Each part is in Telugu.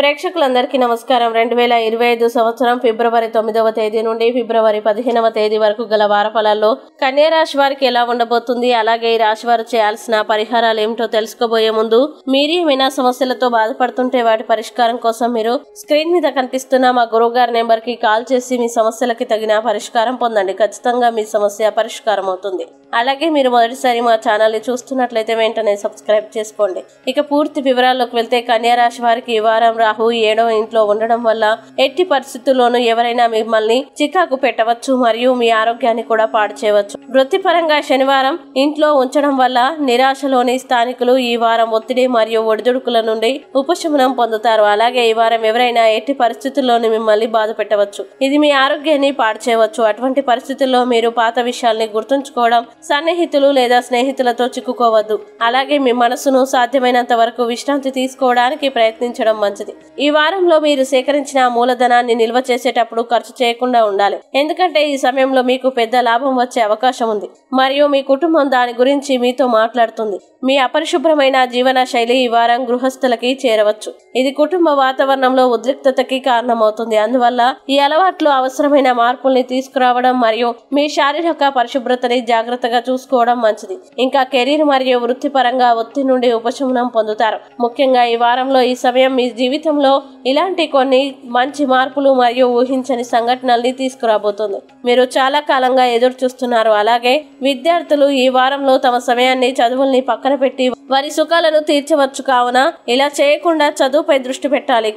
ప్రేక్షకులందరికీ నమస్కారం. 2025 సంవత్సరం ఫిబ్రవరి 9వ తేదీ నుండి ఫిబ్రవరి 15వ తేదీ వరకు గల వారఫలాల్లో కన్యా రాశి వారికి ఎలా ఉండబోతుంది, అలాగే ఈ రాశి వారు చేయాల్సిన పరిహారాలు ఏమిటో తెలుసుకోబోయే ముందు మీరు ఏమైనా సమస్యలతో బాధపడుతుంటే వాటి పరిష్కారం కోసం మీరు స్క్రీన్ మీద కనిపిస్తున్న మా గురువు గారి నెంబర్ కి కాల్ చేసి మీ సమస్యలకి తగిన పరిష్కారం పొందండి. ఖచ్చితంగా మీ సమస్య పరిష్కారం అవుతుంది. అలాగే మీరు మొదటిసారి మా ఛానల్ ని చూస్తున్నట్లయితే వెంటనే సబ్స్క్రైబ్ చేసుకోండి. ఇక పూర్తి వివరాల్లోకి వెళ్తే కన్యా రాశి వారికి ఈ వారం రాహు 7వ ఇంట్లో ఉండడం వల్ల ఎట్టి పరిస్థితుల్లోనూ ఎవరైనా మిమ్మల్ని చికాకు పెట్టవచ్చు మరియు మీ ఆరోగ్యాన్ని కూడా పాడు చేయవచ్చు. వృత్తిపరంగా శనివారం ఇంట్లో ఉంచడం వల్ల నిరాశలోని స్థానికులు ఈ వారం ఒత్తిడి మరియు ఒడిదుడుకుల నుండి ఉపశమనం పొందుతారు. అలాగే ఈ వారం ఎవరైనా ఎట్టి పరిస్థితుల్లోనూ మిమ్మల్ని బాధ పెట్టవచ్చు. ఇది మీ ఆరోగ్యాన్ని పాడు చేయవచ్చు. అటువంటి పరిస్థితుల్లో మీరు పాత విషయాల్ని గుర్తుంచుకోవడం, సన్నిహితులు లేదా స్నేహితులతో చిక్కుకోవద్దు. అలాగే మీ మనసును సాధ్యమైనంత వరకు విశ్రాంతి తీసుకోవడానికి ప్రయత్నించడం మంచిది. ఈ వారంలో మీరు సేకరించిన మూలధనాన్ని నిల్వ చేసేటప్పుడు ఖర్చు చేయకుండా ఉండాలి. ఎందుకంటే ఈ సమయంలో మీకు పెద్ద లాభం వచ్చే అవకాశం ఉంది మరియు మీ కుటుంబం దాని గురించి మీతో మాట్లాడుతుంది. మీ అపరిశుభ్రమైన జీవన శైలి ఈ వారం గృహస్థులకి చేరవచ్చు. ఇది కుటుంబ వాతావరణంలో ఉద్రిక్తతకి కారణమవుతుంది. అందువల్ల ఈ అలవాట్లు అవసరమైన మార్పుల్ని తీసుకురావడం మరియు మీ శారీరక పరిశుభ్రతని జాగ్రత్తగా చూసుకోవడం మంచిది. ఇంకా కెరీర్ మరియు వృత్తిపరంగా ఒత్తిడి నుండి ఉపశమనం పొందుతారు. ముఖ్యంగా ఈ వారంలో ఈ సమయం మీ జీవితంలో ఇలాంటి కొన్ని మంచి మార్పులు మరియు ఊహించని సంఘటనల్ని తీసుకురాబోతుంది. మీరు చాలా కాలంగా ఎదురు చూస్తున్నారు. అలాగే విద్యార్థులు ఈ వారంలో తమ సమయాన్ని చదువుల్ని పక్కన పెట్టి వారి సుఖాలను తీర్చవచ్చు. కావున ఇలా చేయకుండా చదువుపై దృష్టి పెట్టాలి.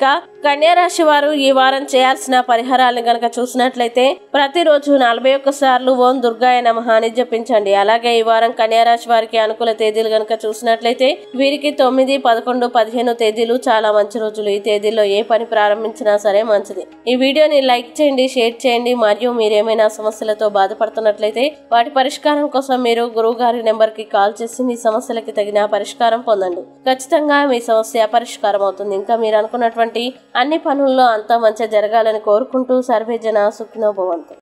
కన్యా రాశి వారు ఈ వారం చేయాల్సిన పరిహారాలను గనక చూసినట్లయితే ప్రతిరోజు 41 సార్లు ఓం దుర్గాయ నమః అని జపించండి. అలాగే ఈ వారం కన్యా రాశి వారికి అనుకూల తేదీలు గనక చూసినట్లయితే వీరికి 9, 11, 15 తేదీలు చాలా మంచి రోజులు. ఈ తేదీల్లో ఏ పని ప్రారంభించినా సరే మంచిది. ఈ వీడియోని లైక్ చేయండి, షేర్ చేయండి మరియు మీరేమైనా సమస్యలతో బాధపడుతున్నట్లయితే వాటి పరిష్కారం కోసం మీరు గురువు గారి నెంబర్ కి కాల్ చేసి మీ సమస్యలకి తగిన పరిష్కారం పొందండి. ఖచ్చితంగా మీ సమస్య పరిష్కారం అవుతుంది. ఇంకా మీరు అనుకున్నటువంటి అన్ని పనుల్లో అంతా మంచి జరగాలని కోరుకుంటూ సర్వే జన సుఖినో భవంతు.